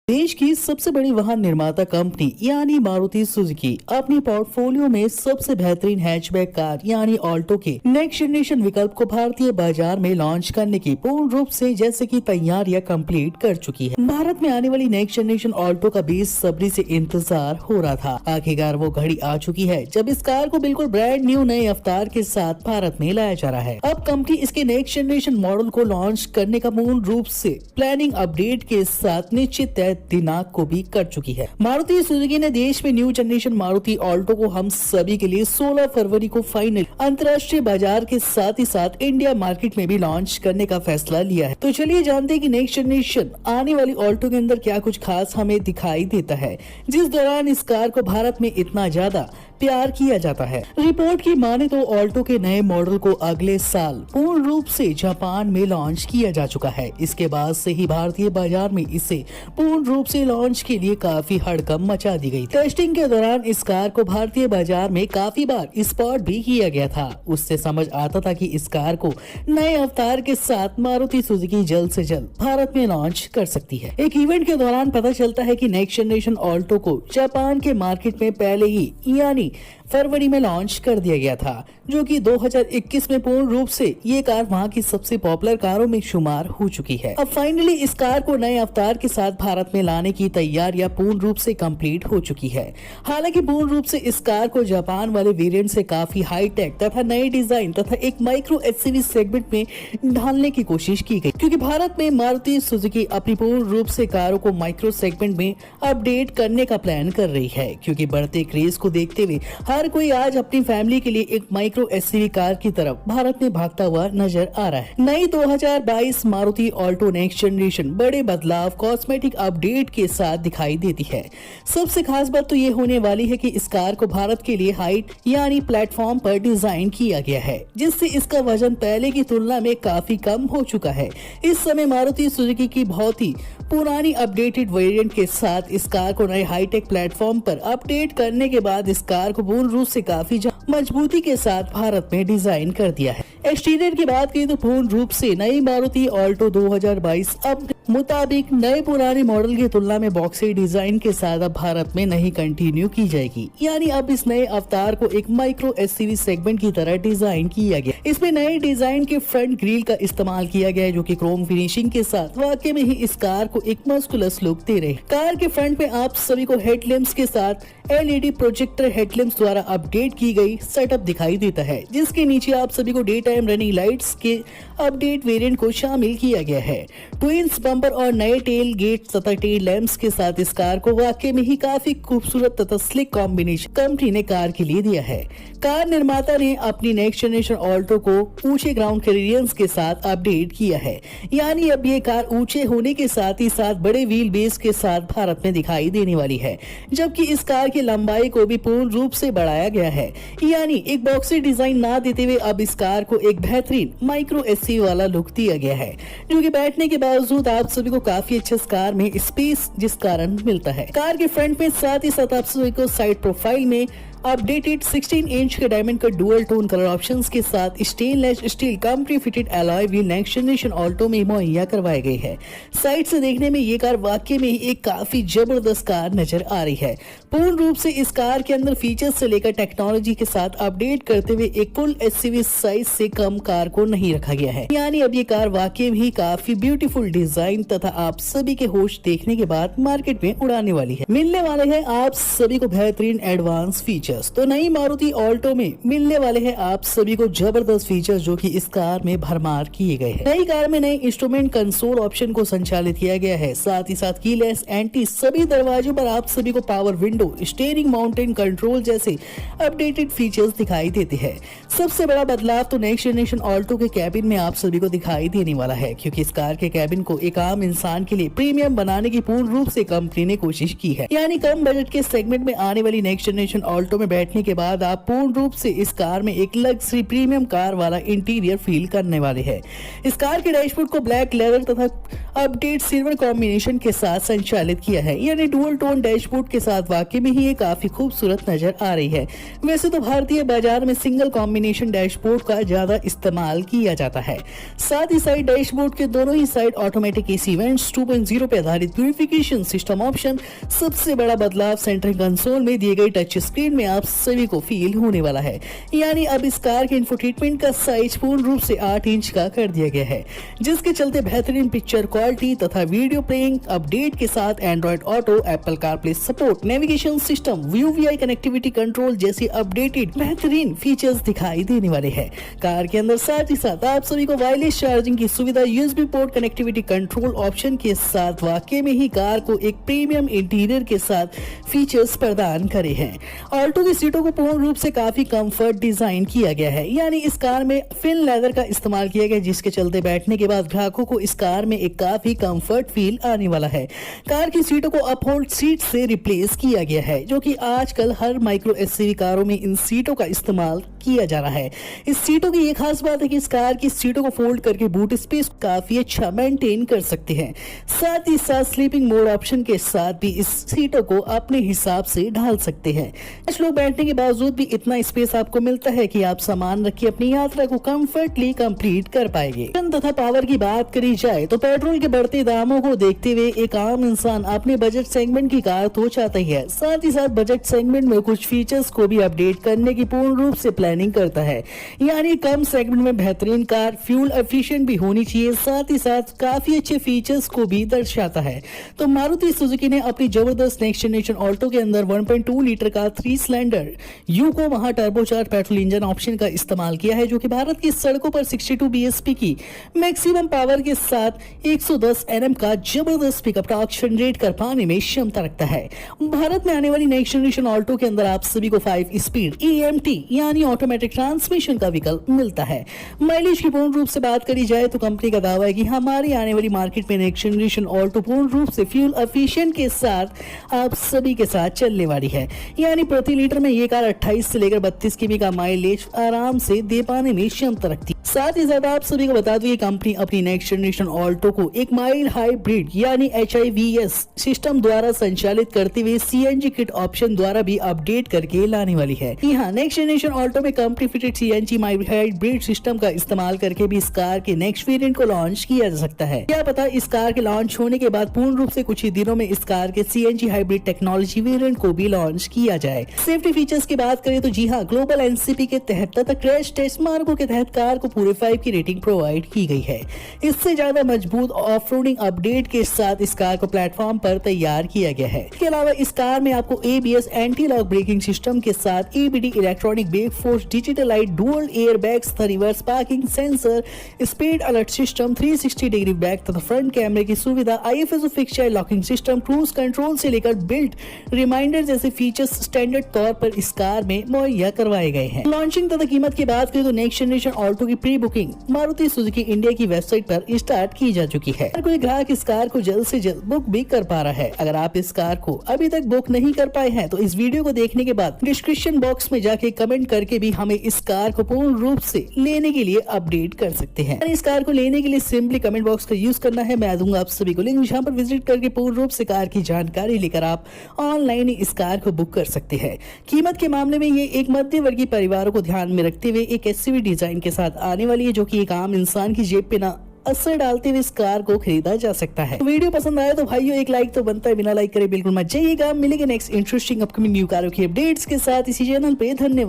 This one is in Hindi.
देश की सबसे बड़ी वाहन निर्माता कंपनी यानी मारुति सुजुकी अपनी पोर्टफोलियो में सबसे बेहतरीन हैचबैक कार यानी ऑल्टो के नेक्स्ट जनरेशन विकल्प को भारतीय बाजार में लॉन्च करने की पूर्ण रूप से जैसे कि तैयारियां कंप्लीट कर चुकी है। भारत में आने वाली नेक्स्ट जनरेशन ऑल्टो का बेसब्री से इंतजार हो रहा था। आखिरकार वो घड़ी आ चुकी है जब इस कार को बिल्कुल ब्रांड न्यू नए अवतार के साथ भारत में लाया जा रहा है। अब कंपनी इसके नेक्स्ट जनरेशन मॉडल को लॉन्च करने का पूर्ण रूप से प्लानिंग अपडेट के साथ निश्चित तय दिनांक को भी कर चुकी है। मारुति सुजुकी ने देश में न्यू जनरेशन मारुति ऑल्टो को हम सभी के लिए 16 फरवरी को फाइनल अंतर्राष्ट्रीय बाजार के साथ ही साथ इंडिया मार्केट में भी लॉन्च करने का फैसला लिया है। तो चलिए जानते हैं कि नेक्स्ट जनरेशन आने वाली ऑल्टो के अंदर क्या कुछ खास हमें दिखाई देता है, जिस दौरान इस कार को भारत में इतना ज्यादा प्यार किया जाता है। रिपोर्ट की माने तो ऑल्टो के नए मॉडल को अगले साल पूर्ण रूप से जापान में लॉन्च किया जा चुका है। इसके बाद से ही भारतीय बाजार में इसे पूर्ण रूप से लॉन्च के लिए काफी हड़कंप मचा दी गई। टेस्टिंग के दौरान इस कार को भारतीय बाजार में काफी बार स्पॉट भी किया गया था। उससे समझ आता था कि इस कार को नए अवतार के साथ मारुति सुजुकी जल्द से जल्द भारत में लॉन्च कर सकती है। एक इवेंट के दौरान पता चलता है कि नेक्स्ट जनरेशन ऑल्टो को जापान के मार्केट में पहले ही यानी फरवरी में लॉन्च कर दिया गया था, जो कि 2021 में पूर्ण रूप से ये कार वहां की सबसे पॉपुलर कारों में शुमार हो चुकी है। अब फाइनली इस कार को नए अवतार के साथ भारत में लाने की तैयारियां पूर्ण रूप से कंप्लीट हो चुकी है। हालांकि पूर्ण रूप से इस कार को जापान वाले वेरिएंट से काफी हाईटेक तथा नए डिजाइन तथा एक माइक्रो एसयूवी सेगमेंट में ढालने की कोशिश की गई, क्योंकि भारत में मारुति सुजुकी अपनी पूर्ण रूप से कारों को माइक्रो सेगमेंट में अपडेट करने का प्लान कर रही है। क्योंकि बढ़ते क्रेज को देखते हुए हर कोई आज अपनी फैमिली के लिए एक माइक्रो एसयूवी कार की तरफ भारत में भागता हुआ नजर आ रहा है। नई 2022 मारुति ऑल्टो नेक्स्ट जनरेशन बड़े बदलाव कॉस्मेटिक अपडेट के साथ दिखाई देती है। सबसे खास बात तो ये होने वाली है कि इस कार को भारत के लिए हाइट यानी प्लेटफॉर्म पर डिजाइन किया गया है, जिससे इसका वजन पहले की तुलना में काफी कम हो चुका है। इस समय मारुति सुजुकी की बहुत ही पुरानी अपडेटेड वेरिएंट के साथ इस कार को नए हाईटेक प्लेटफॉर्म पर अपडेट करने के बाद इस कार को पूर्ण रूप से काफी मजबूती के साथ भारत में डिजाइन कर दिया है। एक्सटीरियर की बात करें तो पूर्ण रूप से नई मारुति ऑल्टो 2022 अब मुताबिक नए पुराने मॉडल की तुलना में बॉक्सी डिजाइन के साथ अब भारत में नहीं कंटिन्यू की जाएगी। यानी अब इस नए अवतार को एक माइक्रो एसयूवी सेगमेंट की तरह डिजाइन किया गया। इसमें नए डिजाइन के फ्रंट ग्रिल का इस्तेमाल किया गया है, जो कि क्रोम फिनिशिंग के साथ वाकई में ही इस कार को एक मस्कुलस लुक दे रहे। कार के फ्रंट में आप सभी को हेडलैम्प्स के साथ LED प्रोजेक्टर हेडलैम्प्स द्वारा अपडेट की गई सेटअप दिखाई देता है, जिसके नीचे आप सभी को डे टाइम रनिंग लाइट्स के अपडेट वेरिएंट को शामिल किया गया है। ट्विंस बम्पर और नए टेल गेट तथा टेल लैंप्स के साथ इस कार को वाकई में ही काफी खूबसूरत तथा स्लिक कॉम्बिनेशन कंपनी ने कार के लिए दिया है। कार निर्माता ने अपनी नेक्स्ट जनरेशन ऑल्टो को ऊंचे ग्राउंड क्लियरेंस के साथ अपडेट किया है। यानी अब ये कार ऊंचे होने के साथ ही साथ बड़े व्हील बेस के साथ भारत में दिखाई देने वाली है, जबकि इस कार की लंबाई को भी पूर्ण रूप से बढ़ाया गया है। यानी एक बॉक्सी डिजाइन ना देते हुए अब इस कार को एक बेहतरीन माइक्रो एसयूवी वाला लुक दिया गया है, जो कि बैठने के बावजूद आप सभी को काफी अच्छे इस कार में स्पेस जिस कारण मिलता है। कार के फ्रंट में साथ ही साथ आप सभी को साइड प्रोफाइल में अपडेटेड 16 इंच के डायमंड का डुअल टोन कलर ऑप्शंस के साथ stainless steel company fitted alloy wheel next generation Alto में मुहैया करवाए गए हैं। साइड से देखने में ये कार वाकई में एक काफी जबरदस्त कार नजर आ रही है। पूर्ण रूप से इस कार के अंदर फीचर्स से लेकर टेक्नोलॉजी के साथ अपडेट करते हुए एक फुल एसयूवी साइज से कम कार को नहीं रखा गया है। यानी अब ये कार वाकई में काफी ब्यूटीफुल डिजाइन तथा आप सभी के होश देखने के बाद मार्केट में उड़ाने वाली है। मिलने वाले है आप सभी को बेहतरीन एडवांस फीचर। तो नई मारुति ऑल्टो में मिलने वाले हैं आप सभी को जबरदस्त फीचर्स, जो कि इस कार में भरमार किए गए हैं। नई कार में नए इंस्ट्रूमेंट कंसोल ऑप्शन को संचालित किया गया है। साथ ही साथ कीलेस एंट्री, सभी दरवाजों पर आप सभी को power window, steering mountain control जैसे अपडेटेड फीचर्स दिखाई देते हैं। सबसे बड़ा बदलाव तो नेक्स्ट जनरेशन ऑल्टो के कैबिन में आप सभी को दिखाई देने वाला है, क्योंकि इस कार के कैबिन को एक आम इंसान के लिए प्रीमियम बनाने की पूर्ण रूप से कंपनी ने कोशिश की है। यानी कम बजट के सेगमेंट में आने वाली नेक्स्ट जनरेशन ऑल्टो में बैठने के बाद आप पूर्ण रूप से इस कार में एक लग्जरी प्रीमियम कार वाला इंटीरियर फील करने वाले हैं। इस कार के डैशबोर्ड को ब्लैक लेदर तथा अपडेट सिल्वर कॉम्बिनेशन के साथ संचालित किया है, यानी डुअल टोन डैशबोर्ड के साथ वाकई में ही ये काफी खूबसूरत नजर आ रही है। वैसे तो भारतीय बाजार में सिंगल कॉम्बिनेशन डैशबोर्ड का ज्यादा इस्तेमाल किया जाता है। साथ ही साइड डैशबोर्ड के दोनों ही साइड ऑटोमेटिक एसी वेंट्स 2.0 पे आधारित प्यूरिफिकेशन सिस्टम ऑप्शन। सबसे बड़ा बदलाव सेंट्रल कंसोल में दिए गए टच स्क्रीन में आप सभी को फील होने वाला है, यानी अब इस कार के इंफोटेनमेंट का साइज पूर्ण रूप से 8 इंच का कर दिया गया है, जिसके चलते बेहतरीन पिक्चर क्वालिटी तथा वीडियो प्लेइंग अपडेट के साथ Android Auto, Apple CarPlay support, navigation system, UVI connectivity control जैसी अपडेटेड बेहतरीन फीचर्स दिखाई देने वाले हैं। कार के अंदर साथ ही साथ आप सभी को वायरलेस चार्जिंग की सुविधा, USB port connectivity control option के साथ वाकई में ही कार को एक प्रीमियम इंटीरियर के साथ फीचर्स प्रदान करे हैं। ऑल्टो की सीटों को पूर्ण रूप से काफी कंफर्ट डिजाइन किया गया है, यानी इस कार में फिन लेदर का इस्तेमाल किया गया, जिसके चलते बैठने के बाद ग्राहकों को इस कार में एक काफी कंफर्ट फील आने वाला है। कार की सीटों को अपहोल्ड सीट से रिप्लेस किया गया है, जो कि आजकल हर माइक्रो एसयूवी कारों में इन सीटों का इस्तेमाल किया जा रहा है। इस सीटों की ये खास बात है कि इस कार की सीटों को फोल्ड करके बूट स्पेस काफी अच्छा मेंटेन कर सकते हैं। साथ ही साथ स्लीपिंग मोड ऑप्शन के साथ भी इस सीटों को अपने हिसाब से ढाल सकते हैं। कुछ लोग बैठने के बावजूद भी इतना स्पेस आपको मिलता है कि आप सामान रख के अपनी यात्रा को कंफर्टली कंप्लीट कर पाएंगे। तथा पावर की बात करी जाए तो पेट्रोल के बढ़ते दामों को देखते हुए एक आम इंसान अपने बजट सेगमेंट की कार तो चाहता ही है, साथ ही साथ बजट सेगमेंट में कुछ फीचर्स को भी अपडेट करने की पूर्ण रूप से प्लानिंग करता है, यानी कम सेगमेंट में बेहतरीन कार, फ्यूल एफिशिएंट भी होनी चाहिए, साथ ही साथ काफी अच्छे फीचर्स को भी दर्शाता है। तो मारुति सुजुकी ने अपनी जबरदस्त नेक्स्ट जनरेशन ऑल्टो के अंदर 1.2 लीटर का 3 सिलेंडर यूको महा टर्बोचार्ज पेट्रोल इंजन ऑप्शन का इस्तेमाल किया है, जो कि भारत की सड़कों पर 62 बीएचपी की मैक्सिमम पावर के साथ 110 एनएम का जबरदस्त पिकअप टॉर्क जनरेट कर पाने में क्षमता रखता है। भारत में आने वाली नेक्स्ट जनरेशन ऑल्टो के अंदर आप सभी को 5 स्पीड EMT यानी ऑटोमेटिक ट्रांसमिशन का विकल्प मिलता है। माइलेज की पूर्ण रूप से बात करी जाए तो कंपनी का दावा है कि हमारी आने वाली मार्केट में नेक्स्ट जनरेशन ऑल्टो पूर्ण रूप से फ्यूल एफिशिएंट के साथ आप सभी के साथ चलने वाली है, यानी प्रति लीटर में ये कार 28 से लेकर 32 केमी का माइलेज आराम से दे पाने में क्षमता रखती है। साथ ही साथ आप सभी को बता दूं, ये कंपनी अपनी नेक्स्ट जनरेशन ऑल्टो को एक माइल्ड हाइब्रिड यानी HIVS सिस्टम द्वारा संचालित करते हुए CNG किट ऑप्शन द्वारा भी अपडेट करके लाने वाली है। यहाँ नेक्स्ट जनरेशन ऑल्टो में company fitted CNG mild hybrid system का इस्तेमाल करके भी इस कार के नेक्स्ट वेरिएंट को लॉन्च किया जा सकता है। क्या पता इस कार के लॉन्च होने के बाद पूर्ण रूप से कुछ ही दिनों में इस कार के CNG हाइब्रिड टेक्नोलॉजी वेरिएंट को भी लॉन्च किया जाए। सेफ्टी फीचर्स की बात करें तो जी हाँ, ग्लोबल NCP के तहत तथा क्रैश टेस्ट मार्कों के तहत कार को पूरे 5 की रेटिंग प्रोवाइड की गई है। इससे ज्यादा मजबूत ऑफ-रोडिंग अपडेट के साथ इस कार को प्लेटफॉर्म पर तैयार किया गया है। इसके अलावा इस कार में आपको ABS anti lock braking system के साथ EBD electronic brake force, digital light, dual air bags, reverse parking sensor, speed alert system, 360 degree back तथा फ्रंट कैमरे की सुविधा, IFSO fix locking system, cruise control से लेकर बिल्ट रिमाइंडर जैसे फीचर्स स्टैंडर्ड तौर पर इस कार में मुहैया करवाए गए हैं। लॉन्चिंग तथा कीमत की बात करें तो नेक्स्ट जनरेशन ऑल्टो की pre booking Maruti Suzuki India की वेबसाइट पर स्टार्ट की जा चुकी है। हर कोई ग्राहक इस कार को जल्द से जल्द बुक भी कर पा रहा है। अगर आप इस कार को अभी तक बुक नहीं कर पाए हैं तो इस वीडियो को देखने के बाद डिस्क्रिप्शन बॉक्स में जाके कमेंट करके भी हमें इस कार को पूर्ण रूप से लेने के लिए अपडेट कर सकते हैं। इस कार को लेने के लिए सिंपली कमेंट बॉक्स का यूज करना है। मैं दूंगा आप सभी को लिंक, जहां पर विजिट करके पूर्ण रूप से कार की जानकारी लेकर आप ऑनलाइन इस कार को बुक कर सकते हैं। कीमत के मामले में ये एक मध्य वर्गीय परिवारों को ध्यान में रखते हुए एक SUV डिजाइन के साथ आने वाली है, जो कि एक आम इंसान की जेब पे ना असर डालते हुए इस कार को खरीदा जा सकता है। तो वीडियो पसंद आया तो भाइयों एक लाइक तो बनता है, बिना लाइक करे बिल्कुल मत जाइएगा। मिलेंगे नेक्स्ट इंटरेस्टिंग अपकमिंग न्यू कारों की अपडेट्स के साथ इसी चैनल पे। धन्यवाद।